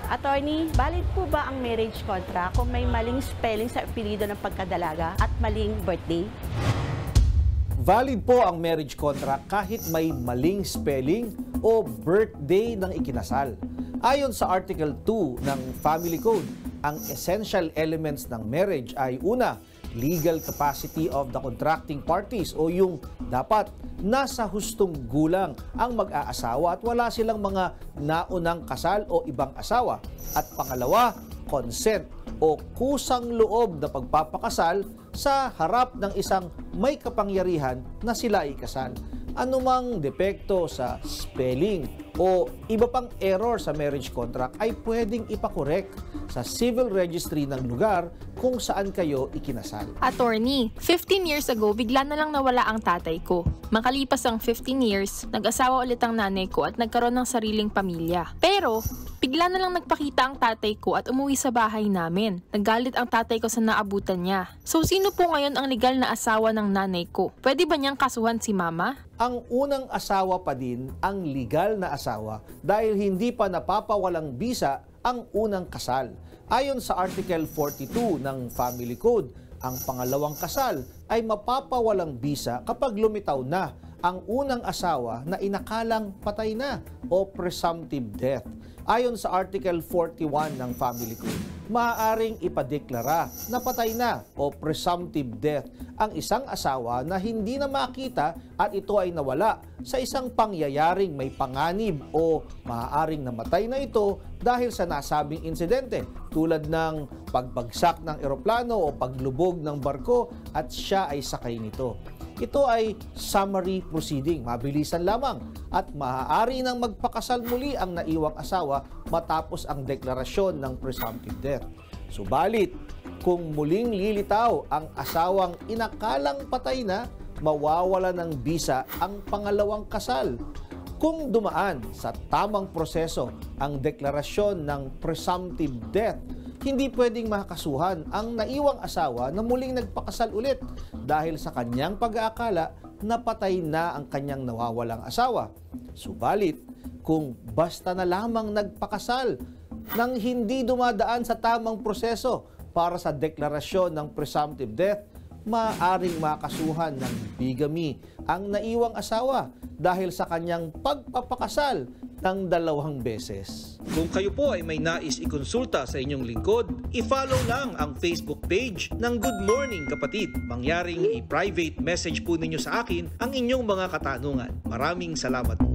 Attorney, valid po ba ang marriage contract kung may maling spelling sa apelyido ng pagkadalaga at maling birthday? Valid po ang marriage contract kahit may maling spelling o birthday ng ikinasal. Ayon sa Article 2 ng Family Code, ang essential elements ng marriage ay una, legal capacity of the contracting parties o yung dapat nasa hustong gulang ang mag-aasawa at wala silang mga naunang kasal o ibang asawa. At pangalawa, consent o kusang loob na pagpapakasal sa harap ng isang may kapangyarihan na sila ay kasal. Anumang depekto sa spelling o iba pang error sa marriage contract ay pwedeng ipakorek sa civil registry ng lugar kung saan kayo ikinasal. Attorney, 15 years ago, bigla na lang nawala ang tatay ko. Makalipas ang 15 years, nag-asawa ulit ang nanay ko at nagkaroon ng sariling pamilya. Pero, bigla na lang nagpakita ang tatay ko at umuwi sa bahay namin. Naggalit ang tatay ko sa naabutan niya. So, sino po ngayon ang legal na asawa ng nanay ko? Pwede ba niyang kasuhan si mama? Ang unang asawa pa din ang legal na asawa dahil hindi pa napapawalang bisa ang unang kasal. Ayon sa Article 42 ng Family Code, ang pangalawang kasal ay mapapawalang bisa kapag lumitaw na ang unang asawa na inakalang patay na o presumptive death. Ayon sa Article 41 ng Family Code, maaaring ipadeklara na patay na o presumptive death ang isang asawa na hindi na makita at ito ay nawala sa isang pangyayaring may panganib o maaaring namatay na ito dahil sa nasabing insidente tulad ng pagbagsak ng eroplano o paglubog ng barko at siya ay sakay nito. Ito ay summary proceeding, mabilisan lamang at maaari nang magpakasal muli ang naiwang asawa matapos ang deklarasyon ng presumptive death. Subalit, kung muling lilitaw ang asawang inakalang patay na, mawawala ng bisa ang pangalawang kasal. Kung dumaan sa tamang proseso ang deklarasyon ng presumptive death, hindi pwedeng makakasuhan ang naiwang asawa na muling nagpakasal ulit dahil sa kanyang pag-aakala na patay na ang kanyang nawawalang asawa. Subalit, kung basta na lamang nagpakasal nang hindi dumadaan sa tamang proseso para sa deklarasyon ng presumptive death, maaaring makasuhan ng bigamy ang naiwang asawa dahil sa kanyang pagpapakasal ng 2 beses. Kung kayo po ay may nais ikonsulta sa inyong lingkod, i-follow lang ang Facebook page ng Good Morning Kapatid. Mangyaring i-private message po ninyo sa akin ang inyong mga katanungan. Maraming salamat po.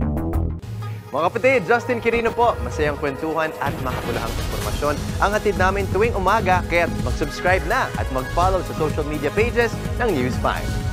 Mga kapatid, Justin Quirino po. Masayang kwentuhan at makapulahang informasyon ang hatid namin tuwing umaga. Kaya mag-subscribe na at mag-follow sa social media pages ng News 5.